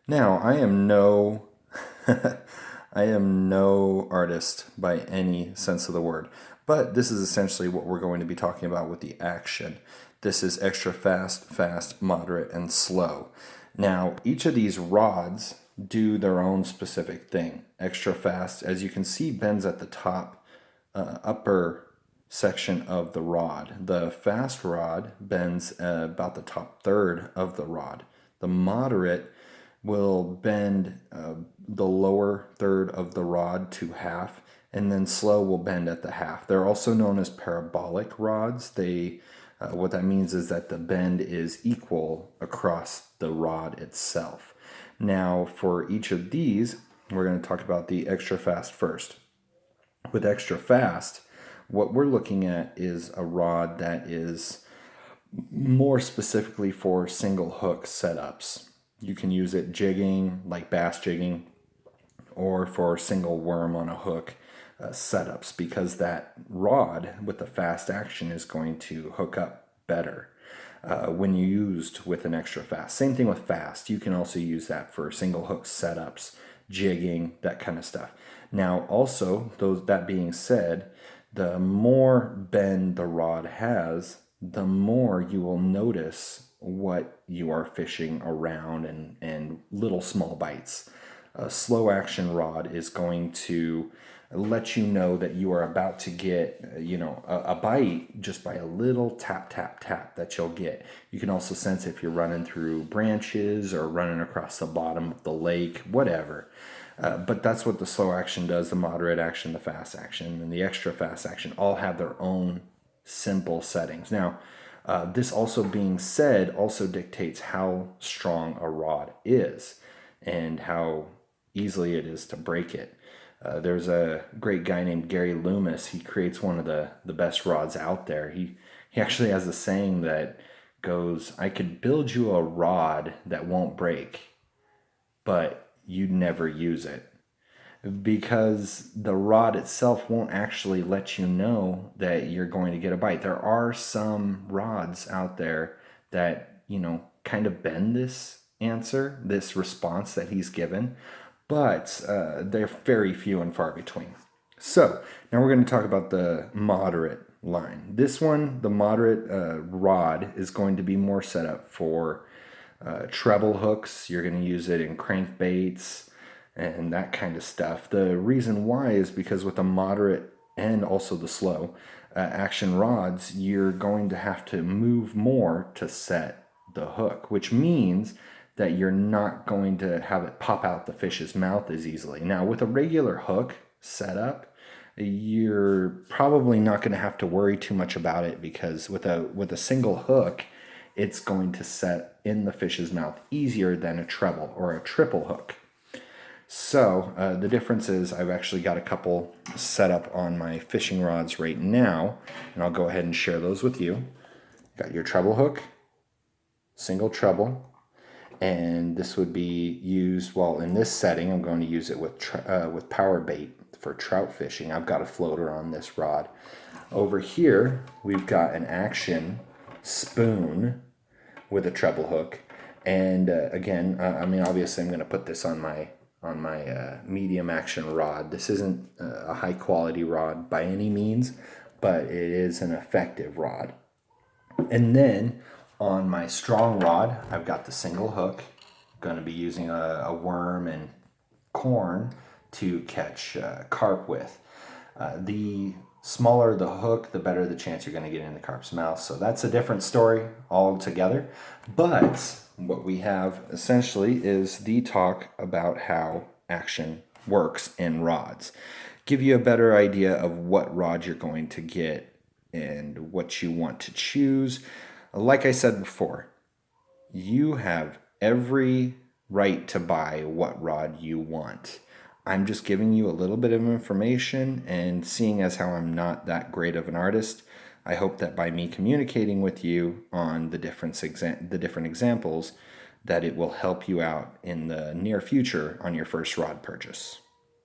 Now, I am no I am no artist by any sense of the word, but this is essentially what we're going to be talking about with the action. This is extra fast, fast, moderate, and slow. Now, each of these rods do their own specific thing. Extra fast, as you can see, bends at the top upper section of the rod. The fast rod bends about the top third of the rod. The moderate will bend the lower third of the rod to half, and then slow will bend at the half. They're also known as parabolic rods. What that means is that the bend is equal across the rod itself. Now, for each of these, we're going to talk about the extra fast first. With extra fast, what we're looking at is a rod that is more specifically for single hook setups. You can use it jigging, like bass jigging, or for single worm on a hook setups, because that rod with the fast action is going to hook up better when used with an extra fast. Same thing with fast. You can also use that for single hook setups, jigging, that kind of stuff. Now, also, that being said, the more bend the rod has, the more you will notice what you are fishing around and little small bites. A slow action rod is going to let you know that you are about to get, a bite just by a little tap, tap, tap that you'll get. You can also sense if you're running through branches or running across the bottom of the lake, whatever. But that's what the slow action does, the moderate action, the fast action, and the extra fast action all have their own simple settings. Now, this also being said also dictates how strong a rod is and how easily it is to break it. There's a great guy named Gary Loomis. He creates one of the best rods out there. He actually has a saying that goes, I could build you a rod that won't break, but you'd never use it, because the rod itself won't actually let you know that you're going to get a bite. There are some rods out there that, kind of bend this response that he's given, but they're very few and far between. So now we're going to talk about the moderate line. This one, the moderate rod, is going to be more set up for treble hooks. You're going to use it in crankbaits and that kind of stuff. The reason why is because with the moderate and also the slow action rods, you're going to have to move more to set the hook, which means that you're not going to have it pop out the fish's mouth as easily. Now, with a regular hook setup, you're probably not going to have to worry too much about it, because with a single hook, it's going to set in the fish's mouth easier than a treble or a triple hook. So the difference is I've actually got a couple set up on my fishing rods right now, and I'll go ahead and share those with you. Got your treble hook, single treble, and this would be used, well, in this setting, I'm going to use it with power bait for trout fishing. I've got a floater on this rod. Over here, we've got an action spoon with a treble hook, and again, obviously I'm going to put this on my medium action rod. This isn't a high quality rod by any means, but it is an effective rod. And then on my strong rod, I've got the single hook. I'm going to be using a worm and corn to catch carp with. The smaller the hook, the better the chance you're going to get in the carp's mouth. So that's a different story altogether. But what we have essentially is the talk about how action works in rods. Give you a better idea of what rod you're going to get and what you want to choose. Like I said before, you have every right to buy what rod you want. I'm just giving you a little bit of information, and seeing as how I'm not that great of an artist, I hope that by me communicating with you on the different examples, that it will help you out in the near future on your first rod purchase.